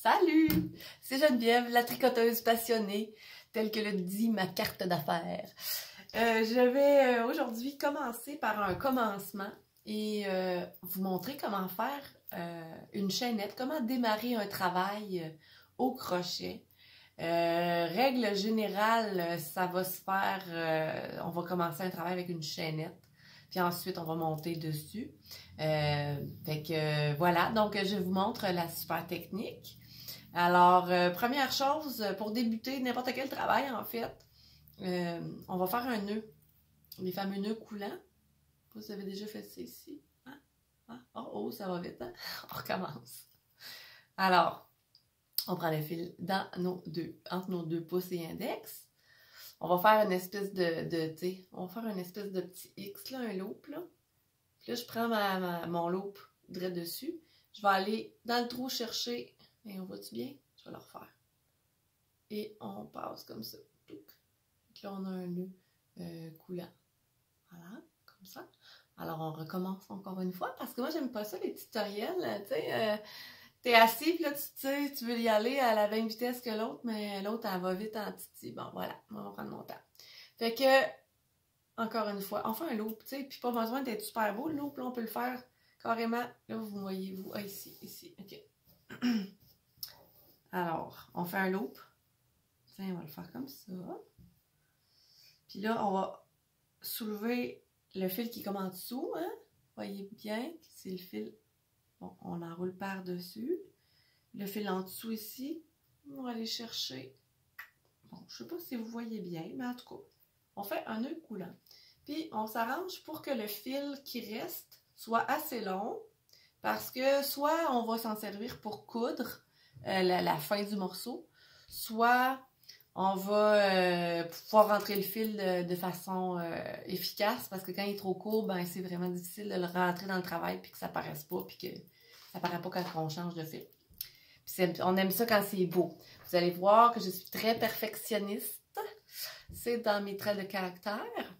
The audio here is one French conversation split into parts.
Salut! C'est Geneviève, la tricoteuse passionnée, telle que le dit ma carte d'affaires. Je vais aujourd'hui commencer par un commencement et vous montrer comment faire une chaînette, comment démarrer un travail au crochet. Règle générale, ça va se faire, on va commencer un travail avec une chaînette, puis ensuite on va monter dessus. Voilà, donc je vous montre la super technique. Alors, première chose, pour débuter n'importe quel travail en fait, on va faire un nœud, les fameux nœuds coulants. Vous avez déjà fait ça ici? Hein? Hein? Oh, ça va vite, hein? On recommence. Alors, on prend le fil dans entre nos deux pouces et index. On va faire une espèce on va faire une espèce de petit X, là, un loop, là. Puis là, je prends mon loop direct dessus. Je vais aller dans le trou chercher, et on voit-tu bien? Je vais le refaire. Et on passe comme ça. Donc là, on a un nœud coulant. Voilà, comme ça. Alors, on recommence encore une fois, parce que moi, j'aime pas ça, les tutoriels, tu sais. T'es assis, puis là, tu veux y aller à la même vitesse que l'autre, mais l'autre, elle va vite en titi. Bon, voilà, on va prendre mon temps. Fait que, encore une fois, on fait un loop, tu sais, puis pas besoin d'être super beau, le loop, là, on peut le faire carrément. Là, vous voyez, vous, ici, ok. Alors, on fait un loop. Tiens, on va le faire comme ça. Puis là, on va soulever le fil qui est comme en dessous, hein. Voyez bien, c'est le fil. Bon, on l'enroule par-dessus. Le fil en dessous ici, on va aller chercher. Bon, je sais pas si vous voyez bien, mais en tout cas, on fait un nœud coulant. Puis, on s'arrange pour que le fil qui reste soit assez long, parce que soit on va s'en servir pour coudre la fin du morceau, soit on va pouvoir rentrer le fil de façon efficace, parce que quand il est trop court, ben c'est vraiment difficile de le rentrer dans le travail, puis que ça paraisse pas, puis que ça paraît pas quand on change de fil. On aime ça quand c'est beau. Vous allez voir que je suis très perfectionniste. C'est dans mes traits de caractère.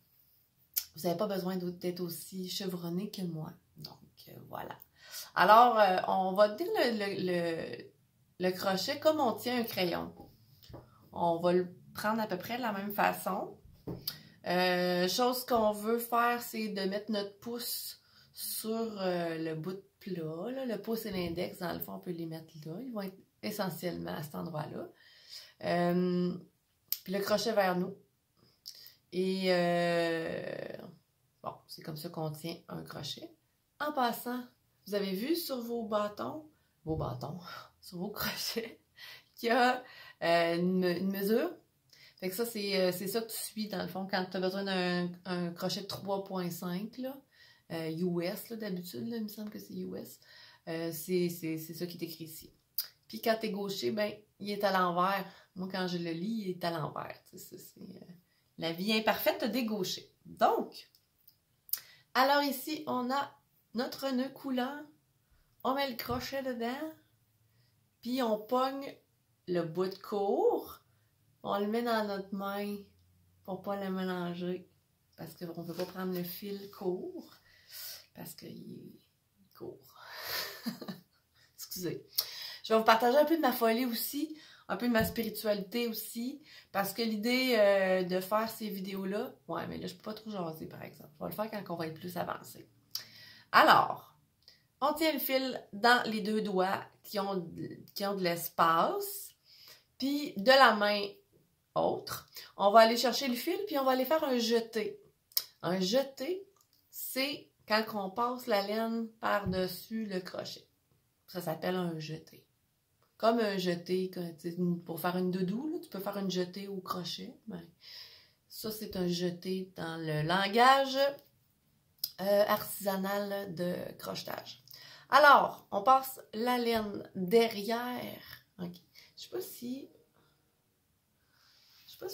Vous n'avez pas besoin d'être aussi chevronné que moi. Donc, voilà. Alors, on va tenir le crochet comme on tient un crayon. On va le prendre à peu près de la même façon. Chose qu'on veut faire, c'est de mettre notre pouce sur le bout de plat, là. Le pouce et l'index, dans le fond, on peut les mettre là. Ils vont être essentiellement à cet endroit-là. Puis le crochet vers nous. Et bon, c'est comme ça qu'on tient un crochet. En passant, vous avez vu sur vos bâtons, sur vos crochets, qu'il y a une mesure. Fait que ça, c'est ça que tu suis, dans le fond, quand tu as besoin d'un crochet de 3.5, là. US, d'habitude, il me semble que c'est US. C'est ça qui est écrit ici. Puis quand tu es gaucher, ben, il est à l'envers. Moi, quand je le lis, il est à l'envers. La vie imparfaite des gauchers. Donc, alors ici, on a notre nœud coulant. On met le crochet dedans. Puis on pogne le bout de court. On le met dans notre main pour pas le mélanger. Parce qu'on ne peut pas prendre le fil court. Parce qu'il est court. Excusez. Je vais vous partager un peu de ma folie aussi, un peu de ma spiritualité aussi, parce que l'idée de faire ces vidéos-là, ouais, mais là, je peux pas trop jaser, par exemple. Je vais le faire quand on va être plus avancé. Alors, on tient le fil dans les deux doigts qui ont de l'espace, puis de la main autre, on va aller chercher le fil, puis on va aller faire un jeté. Un jeté, c'est quand on passe la laine par-dessus le crochet. Ça s'appelle un jeté. Comme un jeté, pour faire une doudou, là, tu peux faire une jetée au crochet. Ben, ça, c'est un jeté dans le langage artisanal de crochetage. Alors, on passe la laine derrière. Okay. Je sais pas si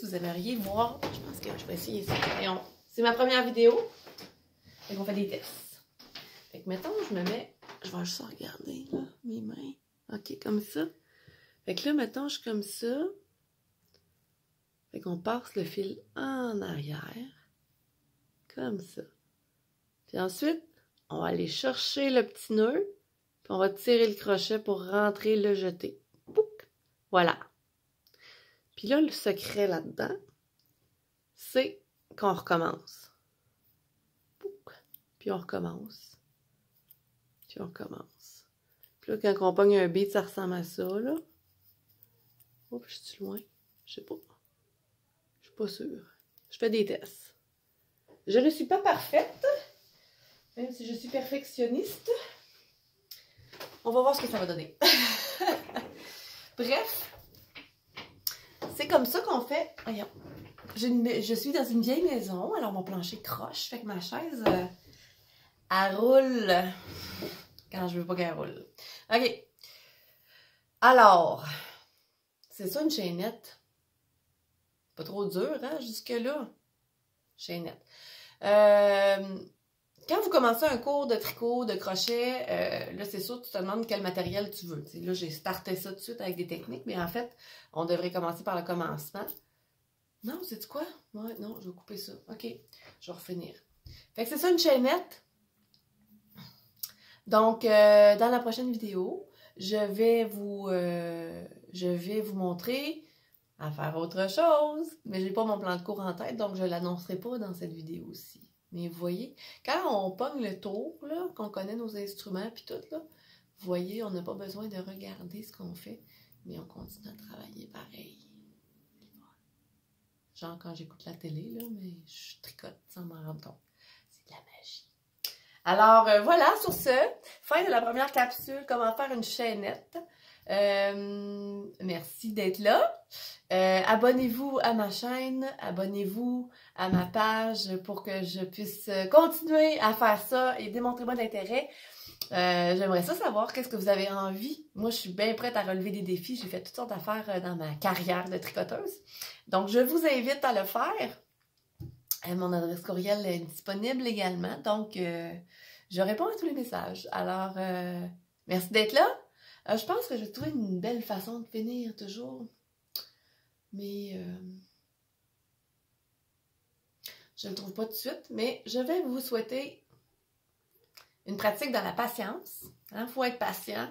vous aimeriez voir. Je pense que je vais essayer ça. C'est ma première vidéo. Et on fait des tests. Fait que mettons, je vais juste regarder là, mes mains. Ok, comme ça. Fait que là, mettons, je suis comme ça. Fait qu'on passe le fil en arrière. Comme ça. Puis ensuite, on va aller chercher le petit nœud. Puis on va tirer le crochet pour rentrer le jeté. Poup! Voilà. Puis là, le secret là-dedans, c'est qu'on recommence. Puis on recommence. Puis on recommence. Puis là, quand on pogne un beat, ça ressemble à ça, là. Oh, je suis loin? Je sais pas. Je suis pas sûre. Je fais des tests. Je ne suis pas parfaite, même si je suis perfectionniste. On va voir ce que ça va donner. Bref, c'est comme ça qu'on fait. Voyons. Je suis dans une vieille maison, alors mon plancher croche, fait que ma chaise, elle roule quand je veux pas qu'elle roule. OK. Alors, c'est ça une chaînette. Pas trop dur, hein, jusque-là. Chaînette. Quand vous commencez un cours de tricot, de crochet, là, c'est sûr, tu te demandes quel matériel tu veux. T'sais, là, j'ai starté ça tout de suite avec des techniques, mais en fait, on devrait commencer par le commencement. Non, c'est quoi? Ouais, non, je vais couper ça. OK, je vais refinir. Fait que c'est ça une chaînette. Donc, dans la prochaine vidéo, je vais vous montrer à faire autre chose. Mais j'ai pas mon plan de cours en tête, donc je ne l'annoncerai pas dans cette vidéo aussi. Mais vous voyez, quand on pogne le tour, là, qu'on connaît nos instruments puis tout, là, vous voyez, on n'a pas besoin de regarder ce qu'on fait, mais on continue à travailler pareil. Genre quand j'écoute la télé, là, mais je tricote sans m'en rendre compte. C'est de la magie. Alors, voilà, sur ce, fin de la première capsule, comment faire une chaînette. Merci d'être là. Abonnez-vous à ma chaîne, abonnez-vous à ma page pour que je puisse continuer à faire ça et démontrer-moi de l'intérêt. J'aimerais ça savoir qu'est-ce que vous avez envie. Moi, je suis bien prête à relever des défis. J'ai fait toutes sortes d'affaires dans ma carrière de tricoteuse. Donc, je vous invite à le faire. Mon adresse courriel est disponible également. Donc, je réponds à tous les messages. Alors, merci d'être là. Je pense que je vais trouver une belle façon de finir toujours. Mais je ne le trouve pas tout de suite. Mais je vais vous souhaiter une pratique dans la patience. Il faut être patient.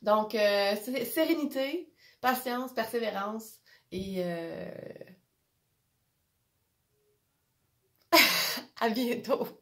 Donc, sérénité, patience, persévérance et à bientôt.